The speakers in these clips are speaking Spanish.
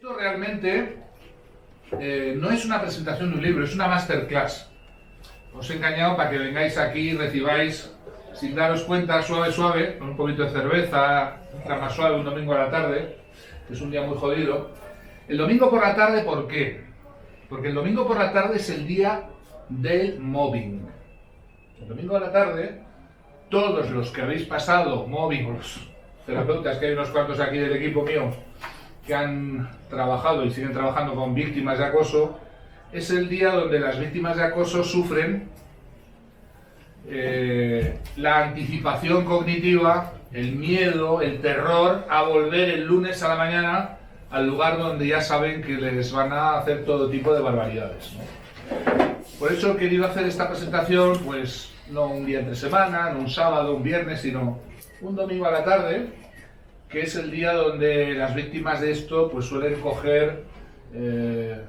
Esto realmente no es una presentación de un libro, es una masterclass. Os he engañado para que vengáis aquí y recibáis, sin daros cuenta, suave, suave, con un poquito de cerveza, más suave, un domingo a la tarde, que es un día muy jodido. El domingo por la tarde, ¿por qué? Porque el domingo por la tarde es el día del mobbing. El domingo a la tarde, todos los que habéis pasado mobbing, los terapeutas, que hay unos cuantos aquí del equipo mío, que han trabajado y siguen trabajando con víctimas de acoso, es el día donde las víctimas de acoso sufren la anticipación cognitiva, el miedo, el terror a volver el lunes a la mañana al lugar donde ya saben que les van a hacer todo tipo de barbaridades, ¿no? Por eso he querido hacer esta presentación, pues no un día entre semana, no un sábado, un viernes, sino un domingo a la tarde, que es el día donde las víctimas de esto pues suelen coger,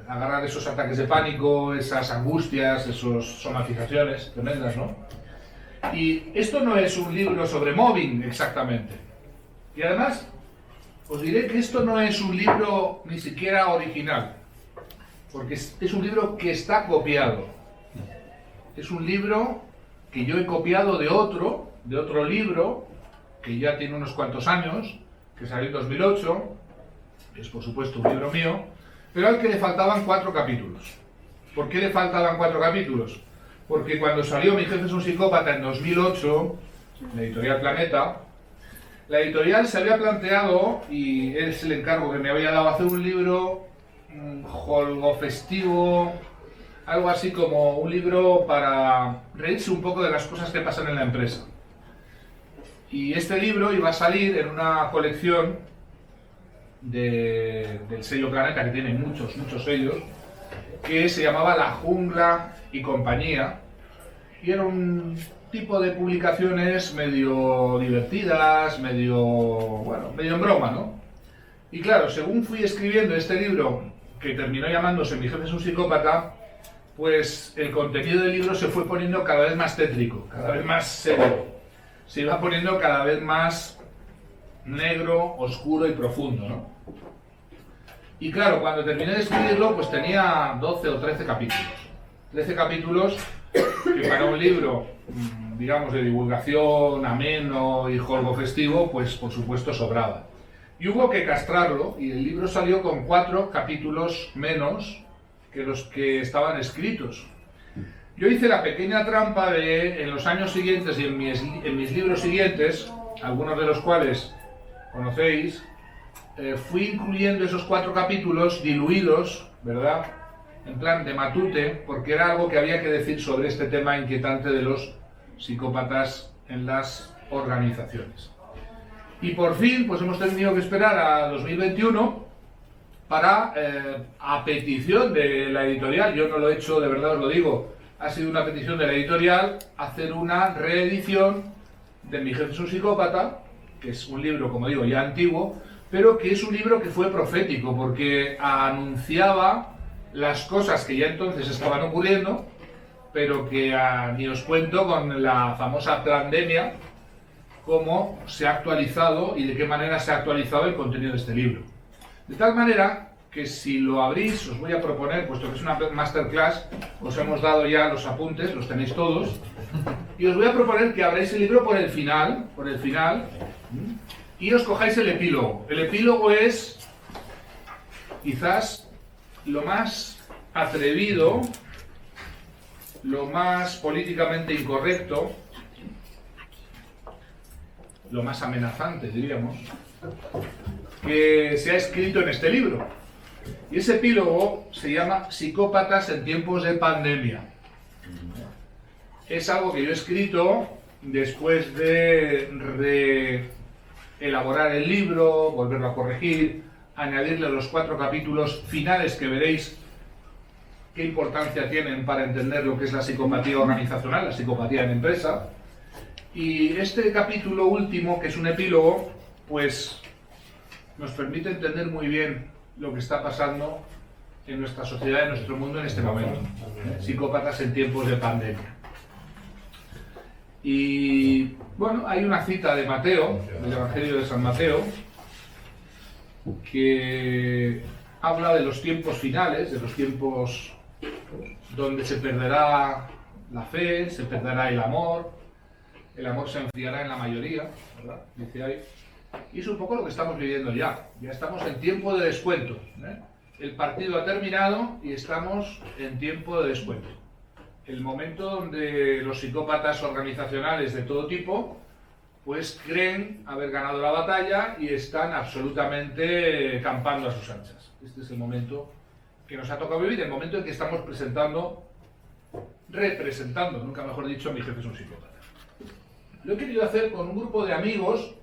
agarrar esos ataques de pánico, esas angustias, esas somatizaciones tremendas, ¿no? Y esto no es un libro sobre mobbing exactamente. Y además, os diré que esto no es un libro ni siquiera original, porque es un libro que está copiado. Es un libro que yo he copiado de otro libro, que ya tiene unos cuantos años, que salió en 2008, que es por supuesto un libro mío, pero al que le faltaban 4 capítulos. ¿Por qué le faltaban 4 capítulos? Porque cuando salió Mi jefe es un psicópata en 2008, la editorial Planeta, la editorial se había planteado, y es el encargo que me había dado, hacer un libro holgo festivo, algo así como un libro para reírse un poco de las cosas que pasan en la empresa. Y este libro iba a salir en una colección del sello Planeta, que tiene muchos sellos, que se llamaba La Jungla y Compañía, y era un tipo de publicaciones medio divertidas, medio en broma, ¿no? Y claro, según fui escribiendo este libro, que terminó llamándose Mi jefe es un psicópata, pues el contenido del libro se fue poniendo cada vez más tétrico, cada vez más serio. Se iba poniendo cada vez más negro, oscuro y profundo, ¿no? Y claro, cuando terminé de escribirlo, pues tenía 12 o 13 capítulos. 13 capítulos que para un libro, digamos, de divulgación ameno y holgo festivo, pues por supuesto sobraba. Y hubo que castrarlo, y el libro salió con 4 capítulos menos que los que estaban escritos. Yo hice la pequeña trampa de, en los años siguientes y en mis libros siguientes, algunos de los cuales conocéis, fui incluyendo esos 4 capítulos diluidos, ¿verdad?, en plan de matute, porque era algo que había que decir sobre este tema inquietante de los psicópatas en las organizaciones. Y por fin, pues hemos tenido que esperar a 2021 para, a petición de la editorial, yo no lo he hecho, de verdad os lo digo, ha sido una petición de la editorial, hacer una reedición de Mi jefe es un psicópata, que es un libro, como digo, ya antiguo, pero que es un libro que fue profético, porque anunciaba las cosas que ya entonces estaban ocurriendo, pero que ni os cuento con la famosa pandemia, cómo se ha actualizado y de qué manera se ha actualizado el contenido de este libro. De tal manera que si lo abrís, os voy a proponer, puesto que es una masterclass, os hemos dado ya los apuntes, los tenéis todos, y os voy a proponer que abráis el libro por el final, y os cojáis el epílogo. El epílogo es quizás lo más atrevido, lo más políticamente incorrecto, lo más amenazante, diríamos, que se ha escrito en este libro. Y ese epílogo se llama Psicópatas en tiempos de pandemia. Es algo que yo he escrito después de elaborar el libro, volverlo a corregir, añadirle los 4 capítulos finales que veréis qué importancia tienen para entender lo que es la psicopatía organizacional, la psicopatía en empresa. Y este capítulo último, que es un epílogo, pues nos permite entender muy bien lo que está pasando en nuestra sociedad, en nuestro mundo en este momento. Psicópatas en tiempos de pandemia. Y bueno, hay una cita de Mateo, del Evangelio de San Mateo, que habla de los tiempos finales, de los tiempos donde se perderá la fe, se perderá el amor se enfriará en la mayoría, ¿verdad? Dice ahí. Y es un poco lo que estamos viviendo ya. Ya estamos en tiempo de descuento, ¿eh? El partido ha terminado y estamos en tiempo de descuento. El momento donde los psicópatas organizacionales de todo tipo pues creen haber ganado la batalla y están absolutamente campando a sus anchas. Este es el momento que nos ha tocado vivir, el momento en que estamos representando, nunca mejor dicho, mi jefe es un psicópata. Lo he querido hacer con un grupo de amigos,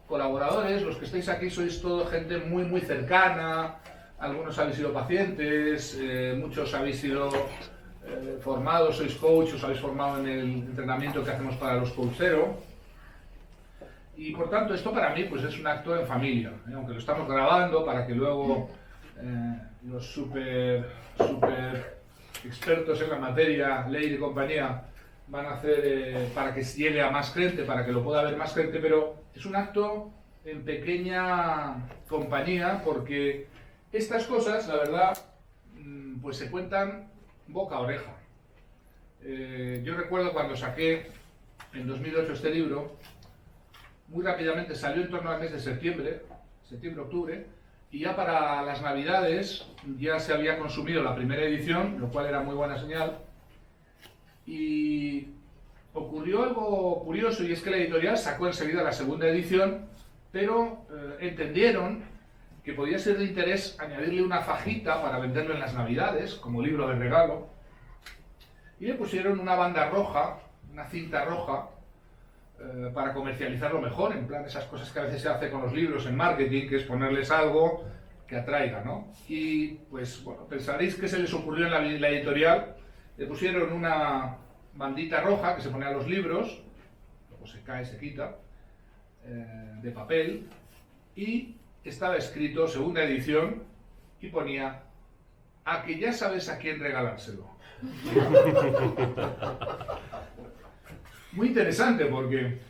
colaboradores, los que estáis aquí sois todo gente muy muy cercana, algunos habéis sido pacientes, muchos habéis sido formados, sois coach, os habéis formado en el entrenamiento que hacemos para los Coach Zero. Y por tanto esto para mí pues es un acto en familia, aunque lo estamos grabando para que luego los super expertos en la materia, Leir y compañía, van a hacer para que llegue a más gente, para que lo pueda ver más gente, pero es un acto en pequeña compañía porque estas cosas, la verdad, pues se cuentan boca a oreja. Yo recuerdo cuando saqué en 2008 este libro, muy rápidamente salió en torno al mes de septiembre, octubre, y ya para las navidades ya se había consumido la primera edición, lo cual era muy buena señal, y ocurrió algo curioso, y es que la editorial sacó enseguida la segunda edición, pero entendieron que podía ser de interés añadirle una fajita para venderlo en las navidades, como libro de regalo, y le pusieron una banda roja, una cinta roja, para comercializarlo mejor, en plan esas cosas que a veces se hace con los libros en marketing, que es ponerles algo que atraiga, ¿no? Y pues bueno, pensaréis que se les ocurrió en la editorial, le pusieron una bandita roja que se pone a los libros, luego se cae, se quita, de papel, y estaba escrito segunda edición y ponía a que ya sabes a quién regalárselo. Muy interesante porque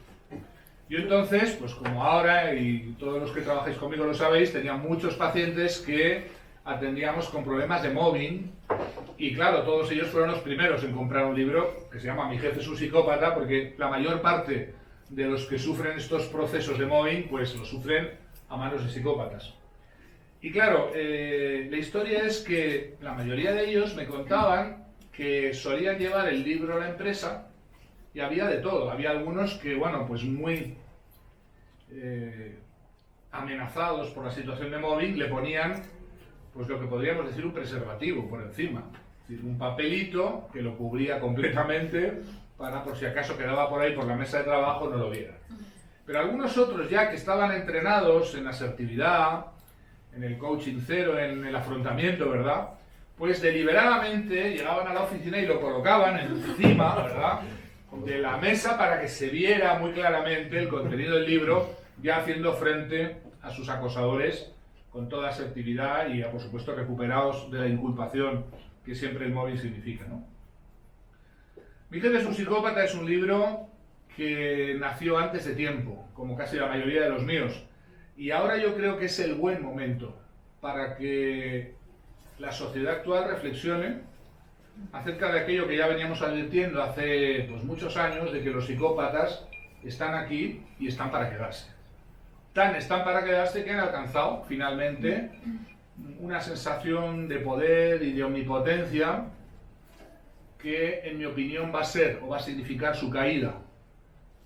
yo entonces, pues como ahora y todos los que trabajáis conmigo lo sabéis, tenía muchos pacientes que atendíamos con problemas de mobbing y claro, todos ellos fueron los primeros en comprar un libro que se llama Mi jefe es un psicópata, porque la mayor parte de los que sufren estos procesos de mobbing pues lo sufren a manos de psicópatas. Y claro, la historia es que la mayoría de ellos me contaban que solían llevar el libro a la empresa. Y había de todo, había algunos que, bueno, pues muy amenazados por la situación de mobbing, le ponían, pues lo que podríamos decir un preservativo por encima. Es decir, un papelito que lo cubría completamente para, por si acaso quedaba por ahí por la mesa de trabajo, no lo vieran. Pero algunos otros ya que estaban entrenados en asertividad, en el coaching cero, en el afrontamiento, ¿verdad? Pues deliberadamente llegaban a la oficina y lo colocaban encima, ¿verdad?, de la mesa para que se viera muy claramente el contenido del libro, ya haciendo frente a sus acosadores con toda asertividad y, por supuesto, recuperados de la inculpación que siempre el móvil significa, ¿no? Mi jefe es un psicópata es un libro que nació antes de tiempo, como casi la mayoría de los míos, y ahora yo creo que es el buen momento para que la sociedad actual reflexione acerca de aquello que ya veníamos advirtiendo hace pues, muchos años, de que los psicópatas están aquí y están para quedarse. Están para quedarse que han alcanzado finalmente una sensación de poder y de omnipotencia que, en mi opinión, va a ser o va a significar su caída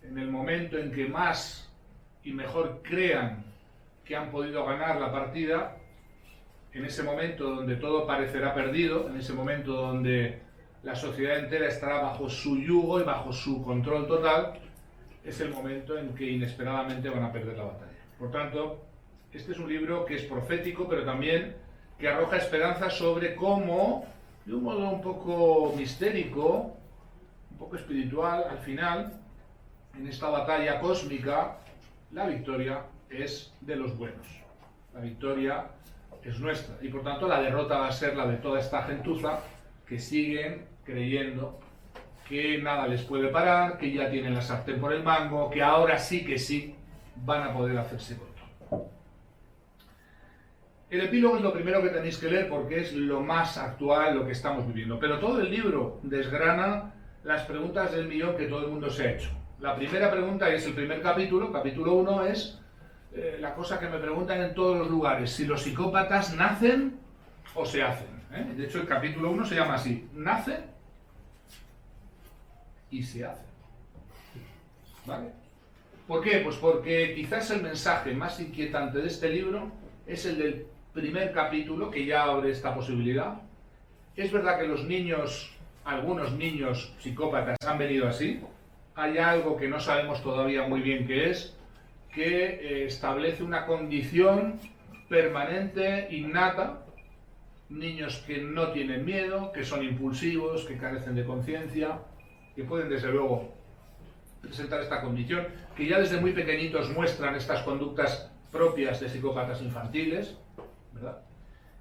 en el momento en que más y mejor crean que han podido ganar la partida. En ese momento donde todo parecerá perdido, en ese momento donde la sociedad entera estará bajo su yugo y bajo su control total, es el momento en que inesperadamente van a perder la batalla. Por tanto, este es un libro que es profético, pero también que arroja esperanza sobre cómo, de un modo un poco mistérico, un poco espiritual, al final, en esta batalla cósmica, la victoria es de los buenos. La victoria es nuestra, y por tanto la derrota va a ser la de toda esta gentuza que siguen creyendo que nada les puede parar, que ya tienen la sartén por el mango, que ahora sí que sí van a poder hacerse con todo. El epílogo es lo primero que tenéis que leer porque es lo más actual, lo que estamos viviendo. Pero todo el libro desgrana las preguntas del millón que todo el mundo se ha hecho. La primera pregunta es el primer capítulo, capítulo 1, es la cosa que me preguntan en todos los lugares, si los psicópatas nacen o se hacen. De hecho, el capítulo 1 se llama así, nace y se hace. ¿Vale? ¿Por qué? Pues porque quizás el mensaje más inquietante de este libro es el del primer capítulo, que ya abre esta posibilidad. Es verdad que los niños, algunos niños psicópatas han venido así. Hay algo que no sabemos todavía muy bien qué es, que establece una condición permanente, innata. Niños que no tienen miedo, que son impulsivos, que carecen de conciencia, que pueden desde luego presentar esta condición, que ya desde muy pequeñitos muestran estas conductas propias de psicópatas infantiles, ¿verdad?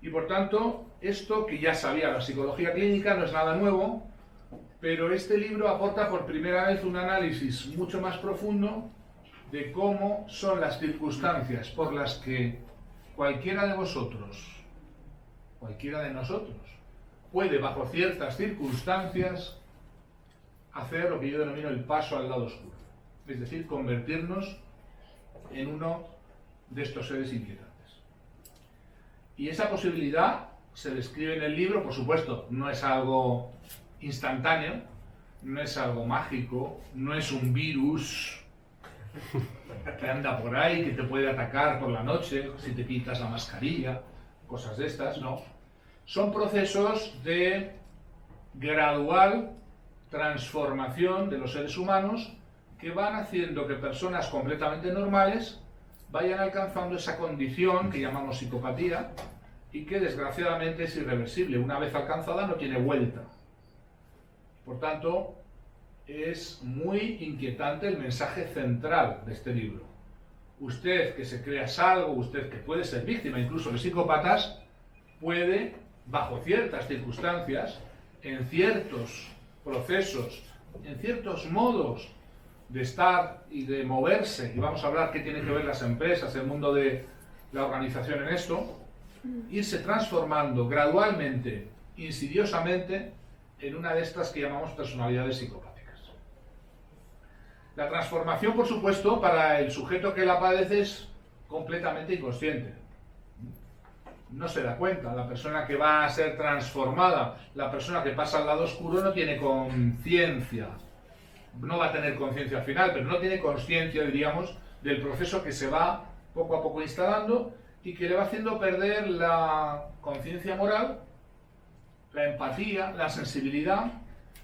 Y por tanto, esto que ya sabía la psicología clínica no es nada nuevo, pero este libro aporta por primera vez un análisis mucho más profundo de cómo son las circunstancias por las que cualquiera de vosotros, cualquiera de nosotros, puede bajo ciertas circunstancias hacer lo que yo denomino el paso al lado oscuro, es decir, convertirnos en uno de estos seres inquietantes. Y esa posibilidad se describe en el libro, por supuesto, no es algo instantáneo, no es algo mágico, no es un virus que anda por ahí, que te puede atacar por la noche si te quitas la mascarilla, cosas de estas, no. Son procesos de gradual transformación de los seres humanos que van haciendo que personas completamente normales vayan alcanzando esa condición que llamamos psicopatía y que desgraciadamente es irreversible. Una vez alcanzada no tiene vuelta. Por tanto, es muy inquietante el mensaje central de este libro. Usted que se crea salvo, usted que puede ser víctima incluso de psicópatas, puede, bajo ciertas circunstancias, en ciertos procesos, en ciertos modos de estar y de moverse, y vamos a hablar qué tienen que ver las empresas, el mundo de la organización en esto, irse transformando gradualmente, insidiosamente, en una de estas que llamamos personalidades psicopáticas. La transformación, por supuesto, para el sujeto que la padece es completamente inconsciente. No se da cuenta. La persona que va a ser transformada, la persona que pasa al lado oscuro, no tiene conciencia. No va a tener conciencia al final, pero no tiene conciencia, diríamos, del proceso que se va poco a poco instalando y que le va haciendo perder la conciencia moral, la empatía, la sensibilidad,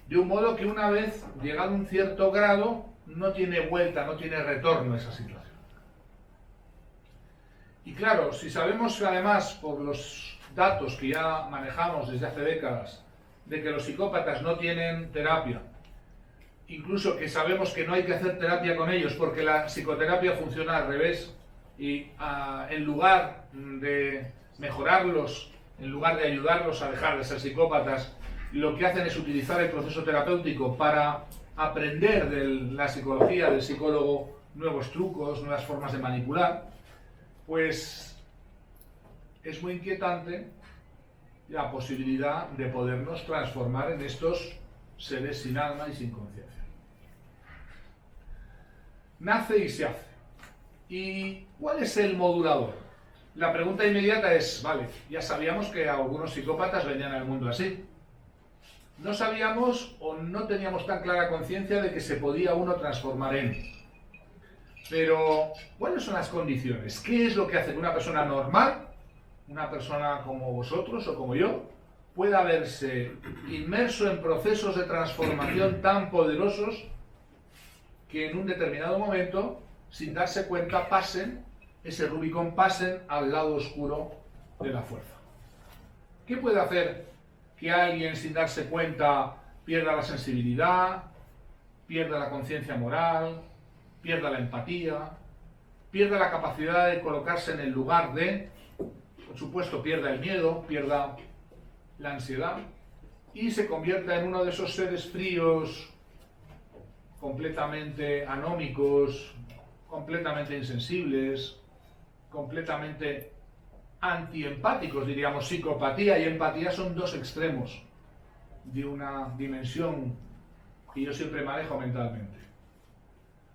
de un modo que una vez llegado a un cierto grado no tiene vuelta, no tiene retorno a esa situación. Y claro, si sabemos además por los datos que ya manejamos desde hace décadas de que los psicópatas no tienen terapia, incluso que sabemos que no hay que hacer terapia con ellos porque la psicoterapia funciona al revés y en lugar de mejorarlos, en lugar de ayudarlos a dejar de ser psicópatas, lo que hacen es utilizar el proceso terapéutico para aprender de la psicología del psicólogo nuevos trucos, nuevas formas de manipular, pues es muy inquietante la posibilidad de podernos transformar en estos seres sin alma y sin conciencia. Nace y se hace. ¿Y cuál es el modulador? La pregunta inmediata es, vale, ya sabíamos que algunos psicópatas venían al mundo así. No sabíamos o no teníamos tan clara conciencia de que se podía uno transformar en. Pero, ¿cuáles son las condiciones? ¿Qué es lo que hace que una persona normal, una persona como vosotros o como yo, pueda verse inmerso en procesos de transformación tan poderosos que en un determinado momento, sin darse cuenta, pasen, ese Rubicón pasen al lado oscuro de la fuerza? ¿Qué puede hacer que alguien sin darse cuenta pierda la sensibilidad, pierda la conciencia moral, pierda la empatía, pierda la capacidad de colocarse en el lugar de, por supuesto, pierda el miedo, pierda la ansiedad y se convierta en uno de esos seres fríos, completamente anómicos, completamente insensibles, completamente antiempáticos, diríamos. Psicopatía y empatía son dos extremos de una dimensión que yo siempre manejo mentalmente.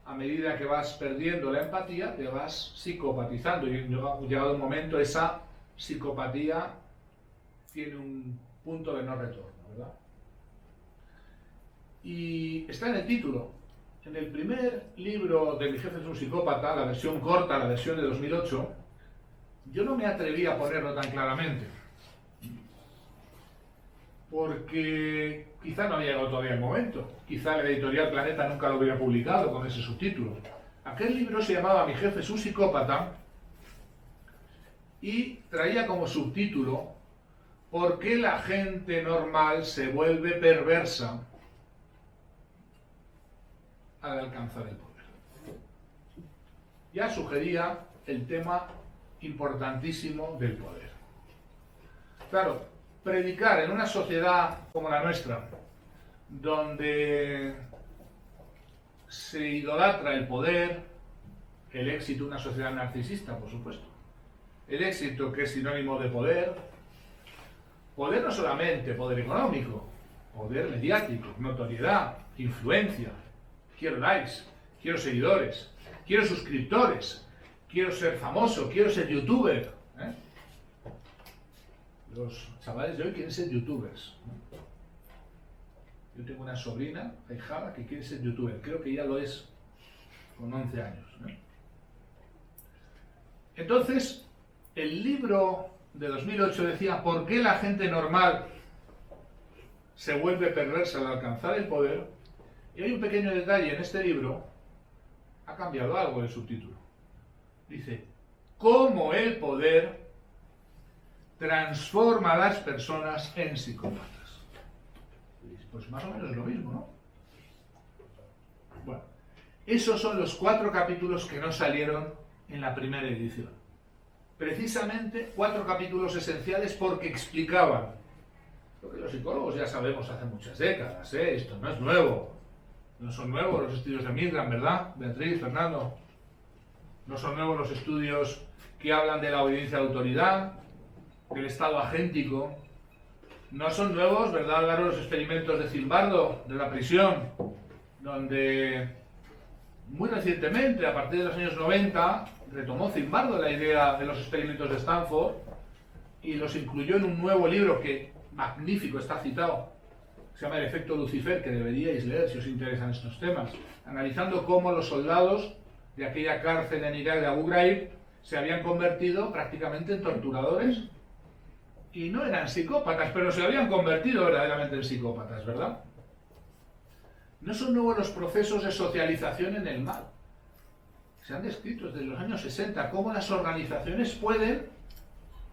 A medida que vas perdiendo la empatía, te vas psicopatizando, y llegado un momento esa psicopatía tiene un punto de no retorno, ¿verdad? Y está en el título. En el primer libro de Mi jefe es un psicópata, la versión corta, la versión de 2008, yo no me atreví a ponerlo tan claramente, porque quizá no había llegado todavía el momento, quizá la editorial Planeta nunca lo hubiera publicado con ese subtítulo. Aquel libro se llamaba Mi jefe es un psicópata y traía como subtítulo ¿Por qué la gente normal se vuelve perversa al alcanzar el poder? Ya sugería el tema importantísimo del poder. Claro, predicar en una sociedad como la nuestra, donde se idolatra el poder, el éxito, una sociedad narcisista, por supuesto, el éxito que es sinónimo de poder, poder no solamente poder económico, poder mediático, notoriedad, influencia, quiero likes, quiero seguidores, quiero suscriptores, quiero ser famoso, quiero ser youtuber, ¿eh? Los chavales de hoy quieren ser youtubers, ¿no? Yo tengo una sobrina, ahijada, que quiere ser youtuber, creo que ya lo es con 11 años, ¿no? Entonces, el libro de 2008 decía ¿por qué la gente normal se vuelve perversa al alcanzar el poder? Y hay un pequeño detalle en este libro, ha cambiado algo el subtítulo. Dice, ¿cómo el poder transforma a las personas en psicópatas? Pues más o menos lo mismo, ¿no? Bueno, esos son los 4 capítulos que no salieron en la primera edición. Precisamente 4 capítulos esenciales porque explicaban lo que los psicólogos ya sabemos hace muchas décadas, ¿eh? Esto no es nuevo. No son nuevos los estudios de Milgram, ¿verdad? Beatriz, Fernando. No son nuevos los estudios que hablan de la obediencia a la autoridad, del estado agéntico. No son nuevos, ¿verdad, Álvaro? Los experimentos de Zimbardo, de la prisión, donde muy recientemente, a partir de los años 90, retomó Zimbardo la idea de los experimentos de Stanford y los incluyó en un nuevo libro que, magnífico, está citado, se llama El efecto Lucifer, que deberíais leer si os interesan estos temas, analizando cómo los soldados de aquella cárcel en Irak de Abu Ghraib se habían convertido prácticamente en torturadores y no eran psicópatas, pero se habían convertido verdaderamente en psicópatas, ¿verdad? No son nuevos los procesos de socialización en el mal. Se han descrito desde los años 60 cómo las organizaciones pueden,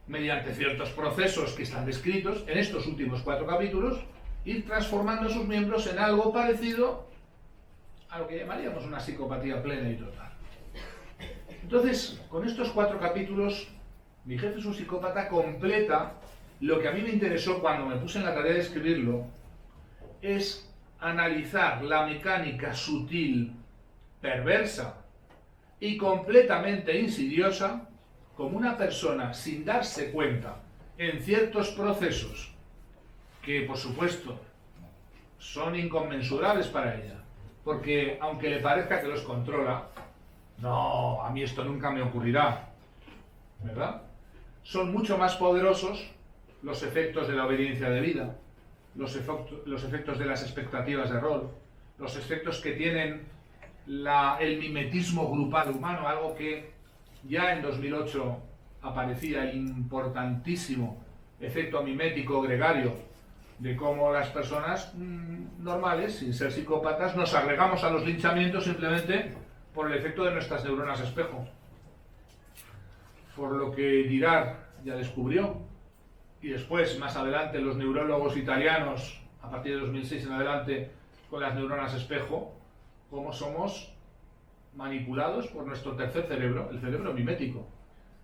mediante ciertos procesos que están descritos en estos últimos 4 capítulos, ir transformando a sus miembros en algo parecido a lo que llamaríamos una psicopatía plena y total. Entonces, con estos 4 capítulos, Mi jefe es un psicópata completa lo que a mí me interesó cuando me puse en la tarea de escribirlo, es analizar la mecánica sutil, perversa y completamente insidiosa como una persona, sin darse cuenta, en ciertos procesos que, por supuesto, son inconmensurables para ella, porque aunque le parezca que los controla, no, a mí esto nunca me ocurrirá, ¿verdad? Son mucho más poderosos los efectos de la obediencia debida, los efectos de las expectativas de rol, los efectos que tienen el mimetismo grupal humano, algo que ya en 2008 aparecía, el importantísimo efecto mimético gregario, de cómo las personas normales, sin ser psicópatas, nos agregamos a los linchamientos simplemente por el efecto de nuestras neuronas espejo. Por lo que Girard ya descubrió, y después, más adelante, los neurólogos italianos, a partir de 2006 en adelante, con las neuronas espejo, cómo somos manipulados por nuestro tercer cerebro, el cerebro mimético.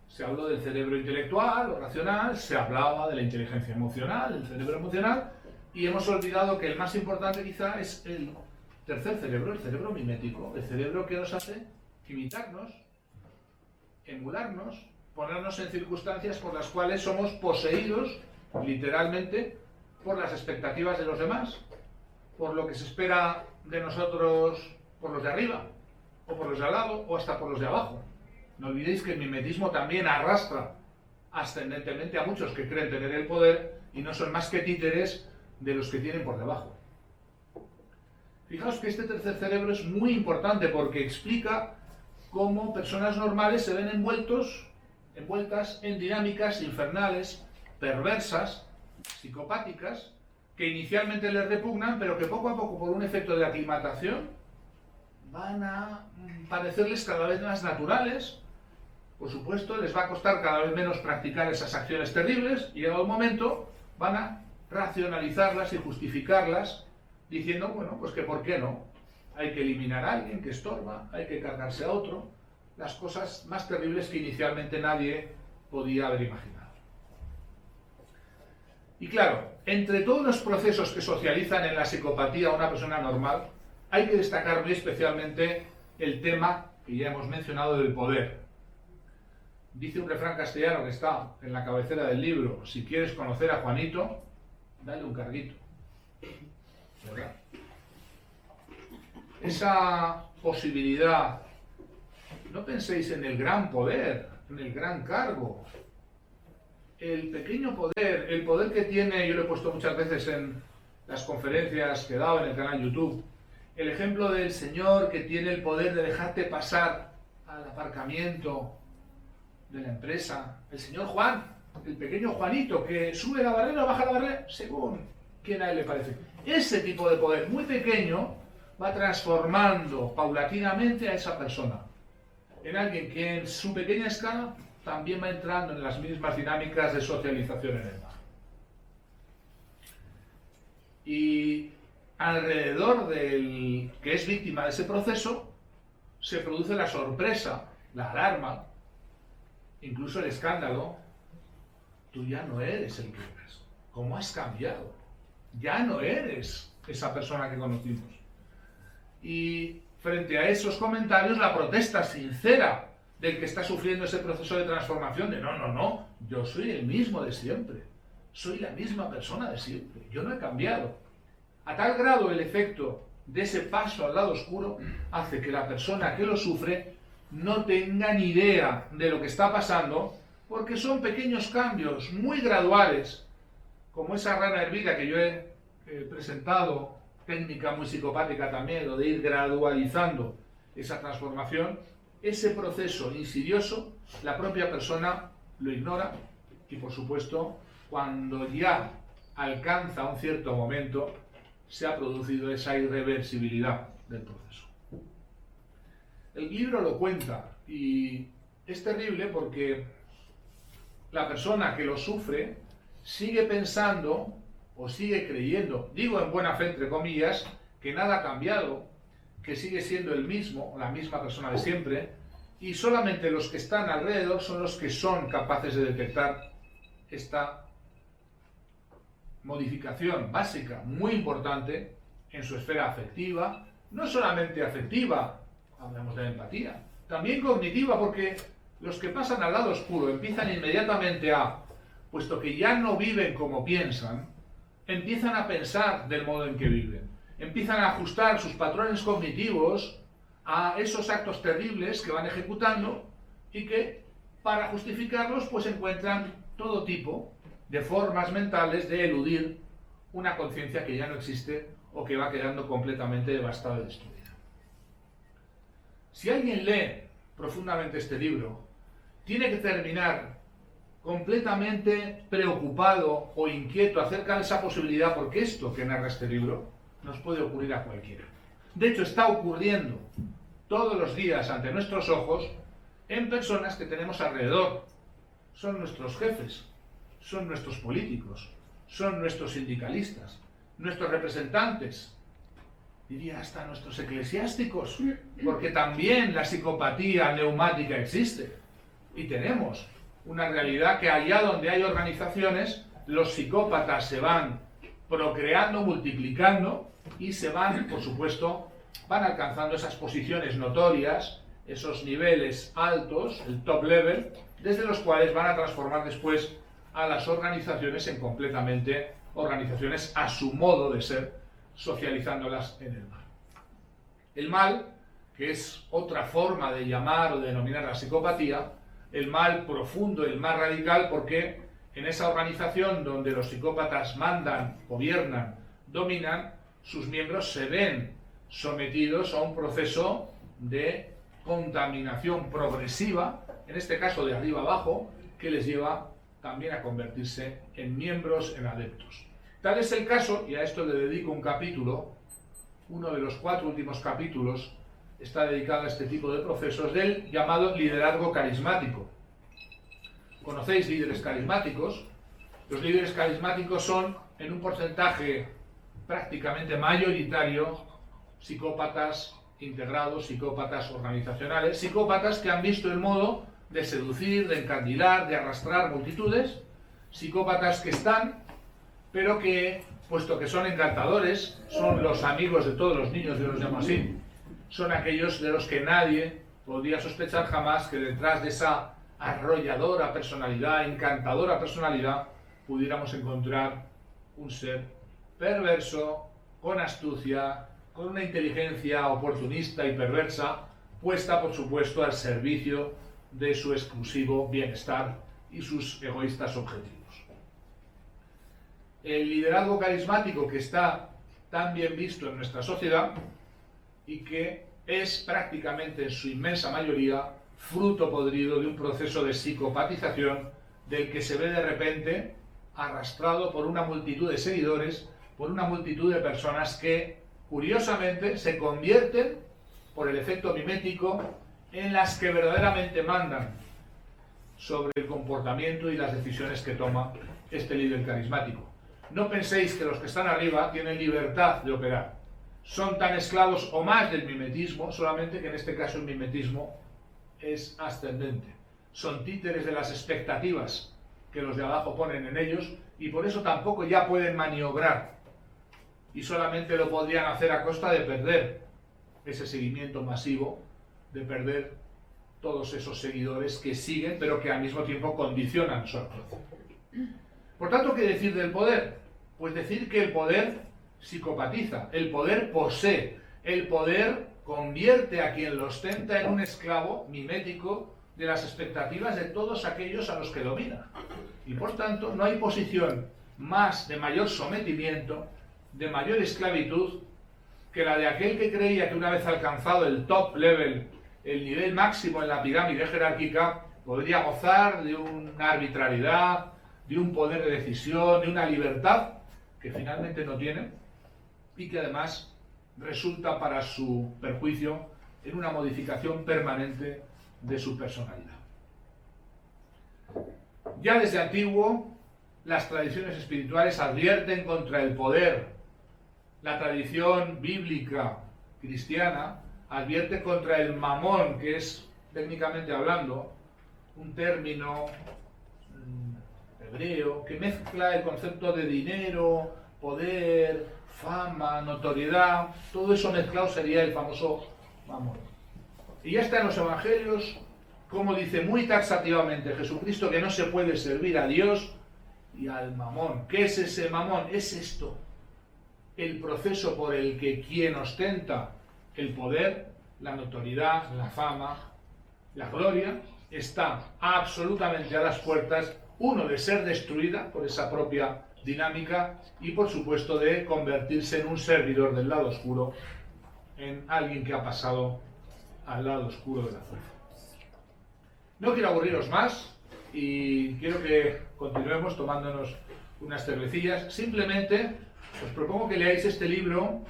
Se habló del cerebro intelectual o racional, se hablaba de la inteligencia emocional, el cerebro emocional, y hemos olvidado que el más importante quizá es el tercer cerebro, el cerebro mimético, el cerebro que nos hace imitarnos, emularnos ponernos en circunstancias por las cuales somos poseídos, literalmente, por las expectativas de los demás, por lo que se espera de nosotros por los de arriba, o por los de al lado, o hasta por los de abajo. No olvidéis que el mimetismo también arrastra ascendentemente a muchos que creen tener el poder y no son más que títeres de los que tienen por debajo. Fijaos que este tercer cerebro es muy importante porque explica cómo personas normales se ven envueltas en dinámicas infernales, perversas, psicopáticas, que inicialmente les repugnan, pero que poco a poco, por un efecto de aclimatación, van a parecerles cada vez más naturales. Por supuesto, les va a costar cada vez menos practicar esas acciones terribles y llegado el momento van a racionalizarlas y justificarlas diciendo, bueno, pues que por qué no. Hay que eliminar a alguien que estorba, hay que cargarse a otro, las cosas más terribles que inicialmente nadie podía haber imaginado. Y claro, entre todos los procesos que socializan en la psicopatía a una persona normal, hay que destacar muy especialmente el tema que ya hemos mencionado del poder. Dice un refrán castellano que está en la cabecera del libro: si quieres conocer a Juanito, dale un carguito. ¿Verdad? Esa posibilidad, no penséis en el gran poder, en el gran cargo. El pequeño poder, el poder que tiene, yo lo he puesto muchas veces en las conferencias que he dado en el canal YouTube, el ejemplo del señor que tiene el poder de dejarte pasar al aparcamiento de la empresa, el señor Juan, el pequeño Juanito, que sube la barrera o baja la barrera, según quien a él le parece. Ese tipo de poder muy pequeño va transformando paulatinamente a esa persona en alguien que en su pequeña escala también va entrando en las mismas dinámicas de socialización en el mar. Y alrededor del que es víctima de ese proceso se produce la sorpresa, la alarma, incluso el escándalo. Tú ya no eres el que eres. ¿Cómo has cambiado? Ya no eres esa persona que conocimos. Y frente a esos comentarios, la protesta sincera del que está sufriendo ese proceso de transformación, de no, yo soy el mismo de siempre, soy la misma persona de siempre, yo no he cambiado. A tal grado el efecto de ese paso al lado oscuro hace que la persona que lo sufre no tenga ni idea de lo que está pasando, porque son pequeños cambios muy graduales, como esa rana hervida que yo he presentado, técnica muy psicopática también, lo de ir gradualizando esa transformación. Ese proceso insidioso, la propia persona lo ignora y, por supuesto, cuando ya alcanza un cierto momento, se ha producido esa irreversibilidad del proceso. El libro lo cuenta y es terrible porque la persona que lo sufre sigue pensando o sigue creyendo, digo en buena fe entre comillas, que nada ha cambiado, que sigue siendo el mismo, la misma persona de siempre, y solamente los que están alrededor son los que son capaces de detectar esta modificación básica, muy importante, en su esfera afectiva, no solamente afectiva, hablamos de empatía, también cognitiva, porque los que pasan al lado oscuro empiezan inmediatamente puesto que ya no viven como piensan, empiezan a pensar del modo en que viven, empiezan a ajustar sus patrones cognitivos a esos actos terribles que van ejecutando y que, para justificarlos, pues encuentran todo tipo de formas mentales de eludir una conciencia que ya no existe o que va quedando completamente devastada y destruida. Si alguien lee profundamente este libro, tiene que terminar completamente preocupado o inquieto acerca de esa posibilidad, porque esto que narra este libro nos puede ocurrir a cualquiera. De hecho, está ocurriendo todos los días ante nuestros ojos en personas que tenemos alrededor. Son nuestros jefes, son nuestros políticos, son nuestros sindicalistas, nuestros representantes, diría hasta nuestros eclesiásticos, porque también la psicopatía neumática existe. Y tenemos una realidad que allá donde hay organizaciones, los psicópatas se van procreando, multiplicando y se van, por supuesto, van alcanzando esas posiciones notorias, esos niveles altos, el top level desde los cuales van a transformar después a las organizaciones en completamente organizaciones a su modo de ser, socializándolas en el mal. El mal, que es otra forma de llamar o de denominar la psicopatía, el mal profundo, el mal radical, porque en esa organización donde los psicópatas mandan, gobiernan, dominan, sus miembros se ven sometidos a un proceso de contaminación progresiva, en este caso de arriba abajo, que les lleva también a convertirse en miembros, en adeptos. Tal es el caso, y a esto le dedico un capítulo, uno de los 4 últimos capítulos está dedicado a este tipo de procesos del llamado liderazgo carismático. ¿Conocéis líderes carismáticos? Los líderes carismáticos son, en un porcentaje prácticamente mayoritario, psicópatas integrados, psicópatas organizacionales, psicópatas que han visto el modo de seducir, de encandilar, de arrastrar multitudes, psicópatas que están, pero que, puesto que son encantadores, son los amigos de todos los niños, yo los llamo así, son aquellos de los que nadie podría sospechar jamás que detrás de esa arrolladora personalidad, encantadora personalidad, pudiéramos encontrar un ser perverso, con astucia, con una inteligencia oportunista y perversa, puesta, por supuesto, al servicio de su exclusivo bienestar y sus egoístas objetivos. El liderazgo carismático, que está tan bien visto en nuestra sociedad y que es prácticamente en su inmensa mayoría fruto podrido de un proceso de psicopatización del que se ve de repente arrastrado por una multitud de seguidores, por una multitud de personas que curiosamente se convierten por el efecto mimético en las que verdaderamente mandan sobre el comportamiento y las decisiones que toma este líder carismático. No penséis que los que están arriba tienen libertad de operar. Son tan esclavos o más del mimetismo, solamente que en este caso el mimetismo es ascendente. Son títeres de las expectativas que los de abajo ponen en ellos y por eso tampoco ya pueden maniobrar y solamente lo podrían hacer a costa de perder ese seguimiento masivo, de perder todos esos seguidores que siguen pero que al mismo tiempo condicionan su actuación. Por tanto, ¿qué decir del poder? Pues decir que el poder psicopatiza, el poder posee, el poder convierte a quien lo ostenta en un esclavo mimético de las expectativas de todos aquellos a los que domina. Y por tanto, no hay posición de mayor sometimiento, de mayor esclavitud, que la de aquel que creía que una vez alcanzado el top level, el nivel máximo en la pirámide jerárquica, podría gozar de una arbitrariedad, de un poder de decisión, de una libertad que finalmente no tiene y que además resulta para su perjuicio en una modificación permanente de su personalidad. Ya desde antiguo, las tradiciones espirituales advierten contra el poder. La tradición bíblica cristiana advierte contra el mamón, que es, técnicamente hablando, un término hebreo que mezcla el concepto de dinero, poder, fama, notoriedad, todo eso mezclado sería el famoso mamón. Y ya está en los evangelios, como dice muy taxativamente Jesucristo, que no se puede servir a Dios y al mamón. ¿Qué es ese mamón? Es esto, el proceso por el que quien ostenta el poder, la notoriedad, la fama, la gloria, está absolutamente a las puertas, uno, de ser destruida por esa propia dinámica y por supuesto de convertirse en un servidor del lado oscuro, en alguien que ha pasado al lado oscuro de la fuerza. No quiero aburriros más y quiero que continuemos tomándonos unas cervecillas. Simplemente os propongo que leáis este libro.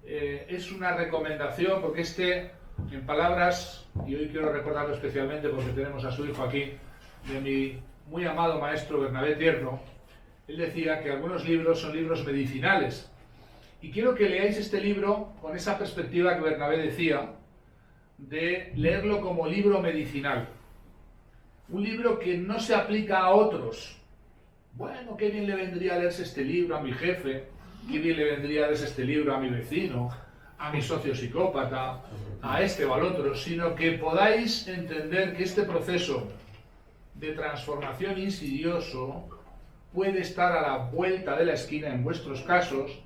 Es una recomendación porque en palabras, y hoy quiero recordarlo especialmente porque tenemos a su hijo aquí, de mi muy amado maestro Bernabé Tierno, él decía que algunos libros son libros medicinales. Y quiero que leáis este libro con esa perspectiva que Bernabé decía, de leerlo como libro medicinal. Un libro que no se aplica a otros. Bueno, qué bien le vendría a leerse este libro a mi jefe, qué bien le vendría a leerse este libro a mi vecino, a mi socio psicópata, a este o al otro, sino que podáis entender que este proceso de transformación insidioso puede estar a la vuelta de la esquina en vuestros casos,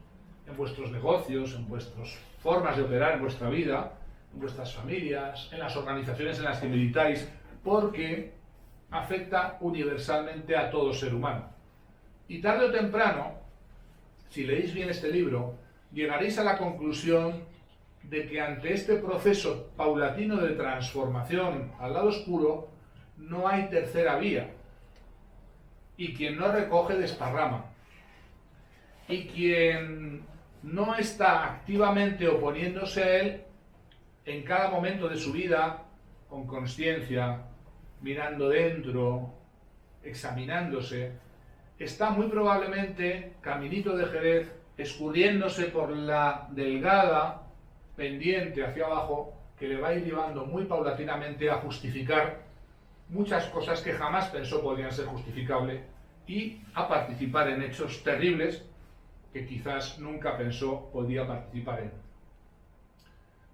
en vuestros negocios, en vuestras formas de operar en vuestra vida, en vuestras familias, en las organizaciones en las que militáis, porque afecta universalmente a todo ser humano. Y tarde o temprano, si leéis bien este libro, llegaréis a la conclusión de que ante este proceso paulatino de transformación al lado oscuro, no hay tercera vía. Y quien no recoge desparrama. Y quien no está activamente oponiéndose a él, en cada momento de su vida, con consciencia, mirando dentro, examinándose, está muy probablemente, caminito de Jerez, escurriéndose por la delgada pendiente hacia abajo, que le va a ir llevando muy paulatinamente a justificar muchas cosas que jamás pensó podían ser justificables y a participar en hechos terribles que quizás nunca pensó podía participar en.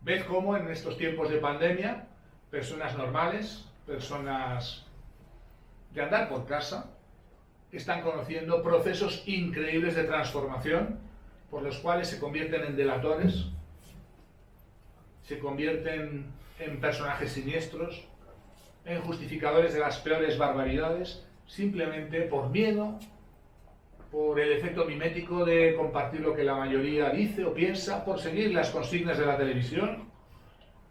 Ved cómo en estos tiempos de pandemia, personas normales, personas de andar por casa, están conociendo procesos increíbles de transformación por los cuales se convierten en delatores, se convierten en personajes siniestros, en justificadores de las peores barbaridades, simplemente por miedo, por el efecto mimético de compartir lo que la mayoría dice o piensa, por seguir las consignas de la televisión,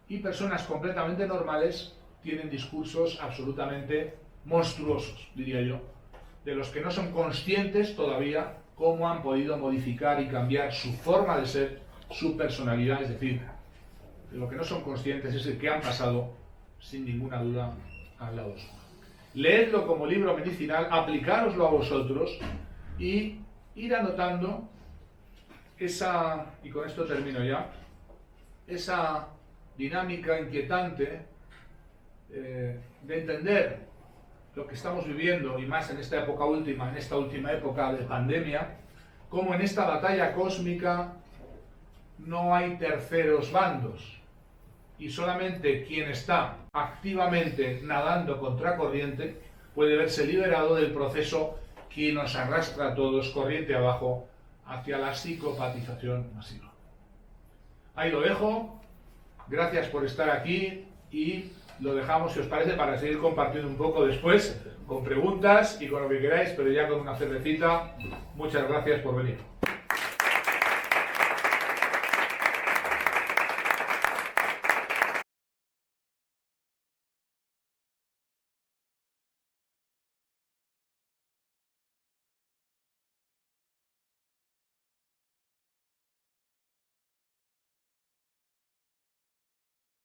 y personas completamente normales tienen discursos absolutamente monstruosos, diría yo, de los que no son conscientes todavía cómo han podido modificar y cambiar su forma de ser, su personalidad, es decir, de lo que no son conscientes es el que han pasado, sin ninguna duda, al lado oscuro. Leedlo como libro medicinal, aplicároslo a vosotros y ir anotando esa, y con esto termino ya, esa dinámica inquietante de entender lo que estamos viviendo, y más en esta época última, en esta última época de pandemia, como en esta batalla cósmica no hay terceros bandos, y solamente quien está activamente nadando contracorriente puede verse liberado del proceso que nos arrastra a todos corriente abajo hacia la psicopatización masiva. Ahí lo dejo, gracias por estar aquí y lo dejamos, si os parece, para seguir compartiendo un poco después, con preguntas y con lo que queráis, pero ya con una cervecita. Muchas gracias por venir.